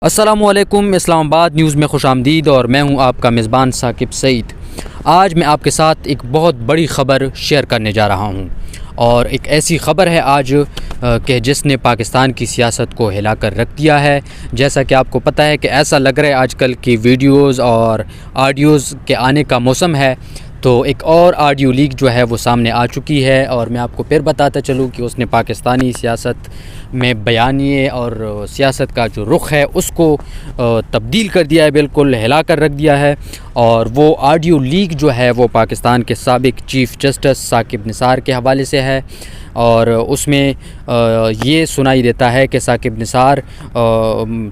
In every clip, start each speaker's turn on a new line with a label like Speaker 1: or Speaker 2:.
Speaker 1: अस्सलामुअलैकुम। इस्लामाबाद न्यूज़ में खुश आमदीद और मैं हूं आपका मेज़बान साकिब सईद। आज मैं आपके साथ एक बहुत बड़ी ख़बर शेयर करने जा रहा हूं और एक ऐसी ख़बर है आज कि जिसने पाकिस्तान की सियासत को हिला कर रख दिया है। जैसा कि आपको पता है कि ऐसा लग रहा है आजकल की वीडियोज़ और ऑडियोज़ के आने का मौसम है, तो एक और ऑडियो लीक जो है वो सामने आ चुकी है और मैं आपको फिर बताता चलूँ कि उसने पाकिस्तानी सियासत में बयानिए और सियासत का जो रुख है उसको तब्दील कर दिया है, बिल्कुल हिला कर रख दिया है। और वो ऑडियो लीक जो है वो पाकिस्तान के साबिक़ चीफ़ जस्टिस साकिब निसार के हवाले से है और उसमें ये सुनाई देता है कि साकिब निसार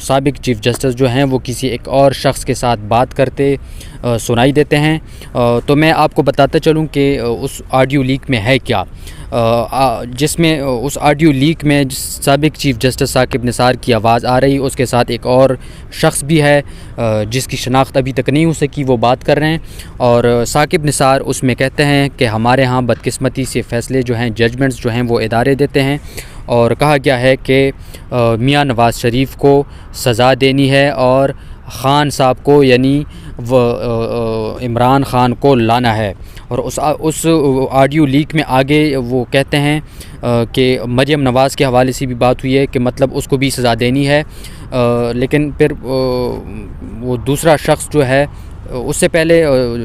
Speaker 1: साबिक़ चीफ़ जस्टिस जो हैं वो किसी एक और शख्स के साथ बात करते सुनाई देते हैं। तो मैं आपको बताता चलूँ कि उस ऑडियो लीक में है क्या, जिसमें उस ऑडियो लीक में साबिक़ चीफ़ जस्टिस साकिब निसार की आवाज़ आ रही, उसके साथ एक और शख्स भी है जिसकी शनाख्त अभी तक नहीं हो सकी, वो बात कर रहे हैं। और साकिब निसार उसमें कहते हैं कि हमारे यहाँ बदकिस्मती से फ़ैसले जो हैं, जजमेंट्स जो हैं वो इदारे देते हैं और कहा गया है कि मियाँ नवाज़ शरीफ को सज़ा देनी है और ख़ान साहब को यानी इमरान ख़ान को लाना है। और उस ऑडियो लीक में आगे वो कहते हैं कि मरियम नवाज़ के हवाले से भी बात हुई है कि मतलब उसको भी सज़ा देनी है, लेकिन फिर वो दूसरा शख्स जो है, उससे पहले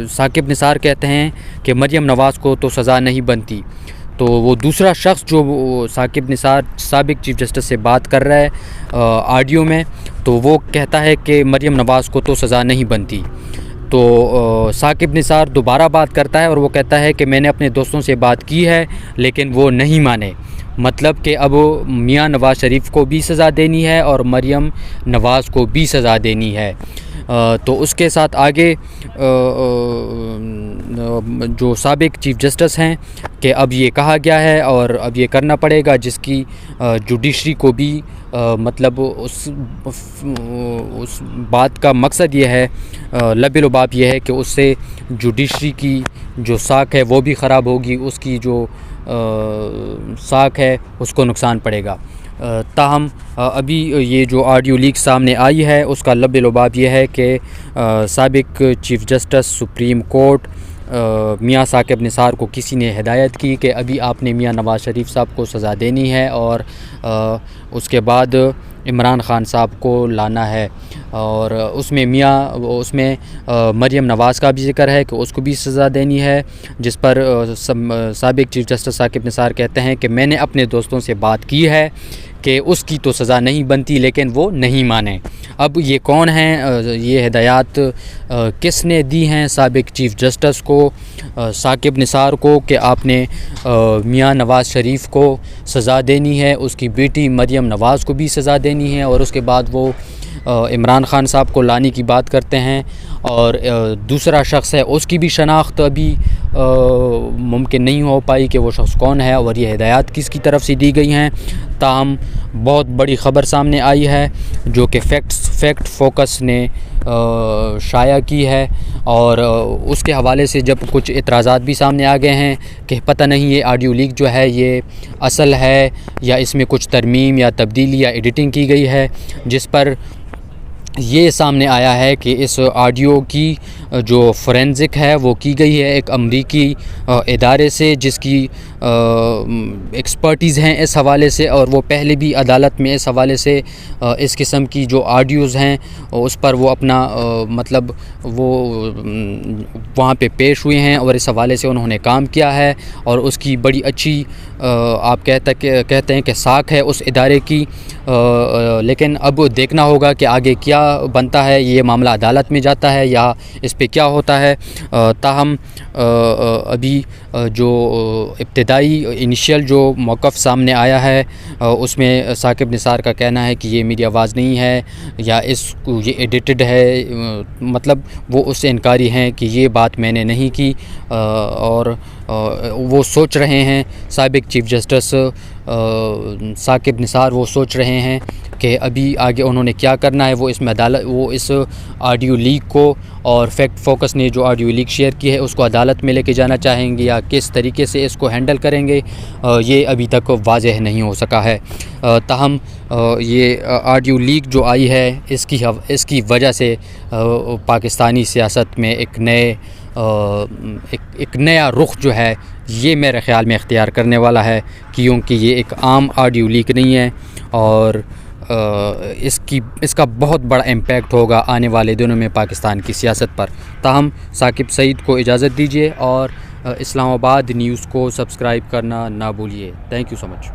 Speaker 1: साकिब निसार कहते हैं कि मरियम नवाज़ को तो सज़ा नहीं बनती। तो वो दूसरा शख्स जो साकिब निसार साबिक़ चीफ़ जस्टिस से बात कर रहा है ऑडियो में, तो वो कहता है कि मरियम नवाज़ को तो सज़ा नहीं बनती। तो साकिब निसार दोबारा बात करता है और वो कहता है कि मैंने अपने दोस्तों से बात की है लेकिन वो नहीं माने, मतलब कि अब मियाँ नवाज़ शरीफ को भी सज़ा देनी है और मरियम नवाज़ को भी सज़ा देनी है। तो उसके साथ आगे जो साबिक़ चीफ़ जस्टिस हैं कि अब ये कहा गया है और अब ये करना पड़ेगा, जिसकी जुडिशरी को भी मतलब उस बात का मकसद ये है, लबे-लुबाब ये है कि उससे जुडिशरी की जो साख है वो भी ख़राब होगी, उसकी जो साख है उसको नुकसान पड़ेगा। ताहम अभी ये जो ऑडियो लीक सामने आई है उसका लबे-लुबाब ये है कि साबिक़ चीफ़ जस्टिस सुप्रीम कोर्ट मियाँ साकिब निसार को किसी ने हिदायत की कि अभी आपने मियाँ नवाज़ शरीफ साहब को सज़ा देनी है और उसके बाद इमरान ख़ान साहब को लाना है। और उसमें मरियम नवाज़ का भी ज़िक्र है कि उसको भी सज़ा देनी है, जिस पर साबिक़ चीफ़ जस्टिस साकिब निसार कहते हैं कि मैंने अपने दोस्तों से बात की है कि उसकी तो सज़ा नहीं बनती लेकिन वो नहीं माने। अब ये कौन हैं, ये हिदायत किसने दी हैं साबिक़ चीफ़ जस्टिस को, साकिब निसार को, कि आपने मियाँ नवाज़ शरीफ को सज़ा देनी है, उसकी बेटी मरियम नवाज़ को भी सज़ा देनी है और उसके बाद वो इमरान ख़ान साहब को लाने की बात करते हैं। और दूसरा शख्स है उसकी भी शनाख्त अभी मुमकिन नहीं हो पाई कि वो शख्स कौन है और ये हिदायत किसकी तरफ से दी गई हैं। ताहम बहुत बड़ी ख़बर सामने आई है जो कि फैक्ट फोकस ने शाया की है और उसके हवाले से जब कुछ एतराज़ात भी सामने आ गए हैं कि पता नहीं ये ऑडियो लीक जो है ये असल है या इसमें कुछ तरमीम या तब्दीली या एडिटिंग की गई है, जिस पर ये सामने आया है कि इस ऑडियो की जो फोरेंसिक है वो की गई है एक अमरीकी इदारे से जिसकी एक्सपर्टीज़ हैं इस हवाले से, और वो पहले भी अदालत में इस हवाले से इस किस्म की जो ऑडियोज़ हैं उस पर वो अपना मतलब वो वहाँ पे पेश हुए हैं और इस हवाले से उन्होंने काम किया है और उसकी बड़ी अच्छी आप कहते हैं कि साख है उस इदारे की। लेकिन अब देखना होगा कि आगे क्या बनता है, ये मामला अदालत में जाता है या इस पे क्या होता है। ताहम अभी जो इब्तिदाई इनिशियल जो मौक़िफ़ सामने आया है उसमें साकिब निसार का कहना है कि ये मेरी आवाज़ नहीं है या ये एडिटेड है, मतलब वो उससे इनकारी हैं कि ये बात मैंने नहीं की। और वो सोच रहे हैं साबिक़ चीफ़ जस्टिस साकिब निसार वो सोच रहे हैं کہ ابھی آگے انہوں نے کیا کرنا ہے. وہ اس آڈیو لیک کو اور فیکٹ فوکس نے جو آڈیو لیک شیئر کی ہے اس کو عدالت میں لے کے جانا چاہیں گے یا کس طریقے سے اس کو ہینڈل کریں گے یہ ابھی تک واضح نہیں ہو سکا ہے. تاہم یہ آڈیو لیک جو آئی ہے اس کی وجہ سے پاکستانی سیاست میں ایک نیا رخ جو ہے یہ میرے خیال میں اختیار کرنے والا ہے، کیونکہ یہ ایک عام آڈیو لیک نہیں ہے اور اس کا بہت بڑا امپیکٹ ہوگا آنے والے دنوں میں پاکستان کی سیاست پر. تاہم ثاقب سعید کو اجازت دیجیے اور اسلام آباد نیوز کو سبسکرائب کرنا نہ بھولیے. Thank you so much.